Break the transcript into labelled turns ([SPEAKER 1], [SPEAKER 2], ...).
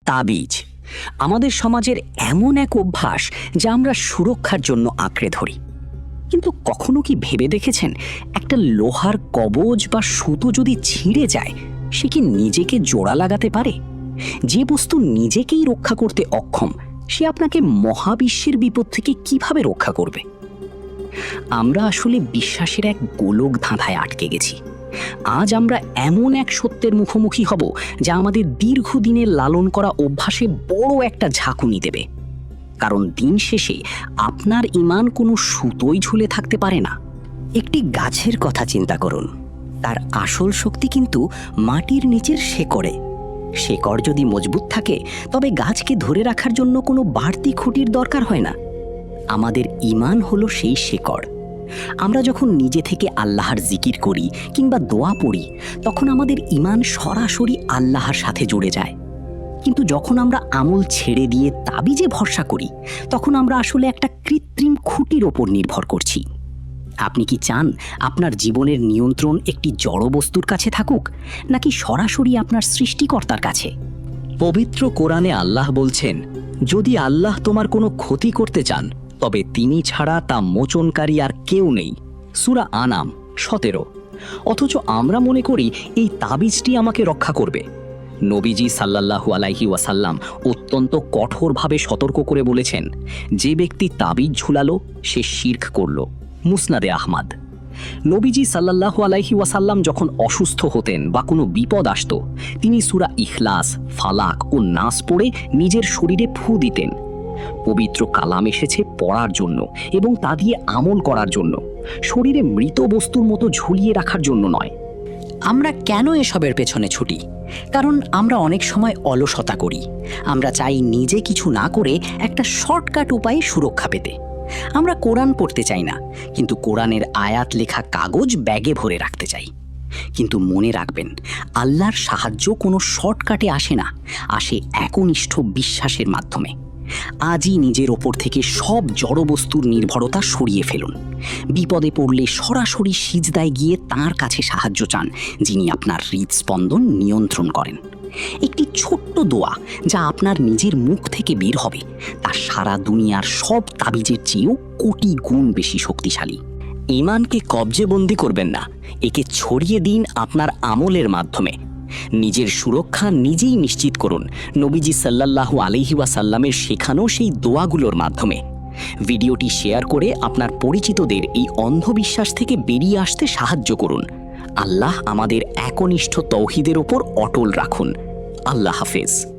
[SPEAKER 1] তাবিজ আমাদের সমাজের এমন এক অভ্যাস যা আমরা সুরক্ষার জন্য আঁকড়ে ধরি। কিন্তু কখনো কি ভেবে দেখেছেন, একটা লোহার কবজ বা সুতো যদি ছিঁড়ে যায়, সে কি নিজেকে জোড়া লাগাতে পারে? যে বস্তু নিজেকেই রক্ষা করতে অক্ষম, সে আপনাকে মহাবিশ্বের বিপদ থেকে কিভাবে রক্ষা করবে? আমরা আসলে বিশ্বাসের এক গোলক ধাঁধায় আটকে গেছি। আজ আমরা এমন এক সত্যের মুখোমুখি হব যা আমাদের দীর্ঘদিনের লালন করা অভ্যাসে বড় একটা ঝাঁকুনি দেবে। কারণ দিন শেষে আপনার ঈমান কোনো সুতোই ঝুলে থাকতে পারে না। একটি গাছের কথা চিন্তা করুন। তার আসল শক্তি কিন্তু মাটির নিচের শেকড়ে। শেকড় যদি মজবুত থাকে, তবে গাছকে ধরে রাখার জন্য কোনো বাড়তি খুঁটির দরকার হয় না। আমাদের ঈমান হলো সেই শেকড়। আমরা যখন নিজে থেকে আল্লাহর জিকির করি কিংবা দোয়া পড়ি, তখন আমাদের ঈমান সরাসরি আল্লাহর সাথে জুড়ে যায়। কিন্তু যখন আমরা আমল ছেড়ে দিয়ে তাবিজে ভরসা করি, তখন আমরা আসলে একটা কৃত্রিম খুঁটির ওপর নির্ভর করছি। আপনি কি চান আপনার জীবনের নিয়ন্ত্রণ একটি জড় বস্তুর কাছে থাকুক, নাকি সরাসরি আপনার সৃষ্টিকর্তার কাছে? পবিত্র কোরআনে আল্লাহ বলছেন, যদি আল্লাহ তোমার কোনো ক্ষতি করতে চান, তবে তিনি ছাড়া তা মোচনকারী আর কেউ নেই। সূরা আনাম 17। অথচ আমরা মনে করি এই তাবিজটি আমাকে রক্ষা করবে। নবীজি সাল্লাল্লাহু আলাইহি ওয়াসাল্লাম অত্যন্ত কঠোরভাবে সতর্ক করে বলেছেন, যে ব্যক্তি তাবিজ ঝুলালো সে শিরক করল। মুসনাদে আহমদ। নবীজি সাল্লাল্লাহু আলাইহি ওয়াসাল্লাম যখন অসুস্থ হতেন বা কোনো বিপদ আসত, তিনি সূরা ইখলাস, ফালাক ও নাস পড়ে নিজের শরীরে ফু দিতেন। পবিত্র কালাম এসেছে পড়ার জন্য এবং তা দিয়ে আমল করার জন্য, শরীরে মৃত বস্তুর মতো ঝুলিয়ে রাখার জন্য নয়। আমরা কেন এসবের পেছনে ছুটি? কারণ আমরা অনেক সময় অলসতা করি। আমরা চাই নিজে কিছু না করে একটা শর্টকাট উপায়ে সুরক্ষা পেতে। আমরা কোরআন পড়তে চাই না, কিন্তু কোরআনের আয়াত লেখা কাগজ ব্যাগে ভরে রাখতে চাই। কিন্তু মনে রাখবেন, আল্লাহর সাহায্য কোনো শর্টকাটে আসে না, আসে একনিষ্ঠ বিশ্বাসের মাধ্যমে। আজই নিজের ওপর থেকে সব জড়বস্তুর নির্ভরতা সরিয়ে ফেলুন। বিপদে পড়লে সরাসরি সিজদায় গিয়ে তাঁর কাছে সাহায্য চান, যিনি আপনার হৃদস্পন্দন নিয়ন্ত্রণ করেন। একটি ছোট্ট দোয়া যা আপনার নিজের মুখ থেকে বের হবে, তা সারা দুনিয়ার সব তাবিজের চেয়েও কোটি গুণ বেশি শক্তিশালী। ঈমানকে কবজেবন্দি করবেন না, একে ছড়িয়ে দিন আপনার আমলের মাধ্যমে। নিজের সুরক্ষা নিজেই নিশ্চিত করুন নবীজি সাল্লাল্লাহু আলাইহি ওয়াসাল্লামের শেখানো সেই দোয়াগুলোর মাধ্যমে। ভিডিওটি শেয়ার করে আপনার পরিচিতদের এই অন্ধবিশ্বাস থেকে বেরিয়ে আসতে সাহায্য করুন। আল্লাহ আমাদের একনিষ্ঠ তৌহিদের ওপর অটল রাখুন। আল্লাহ হাফেজ।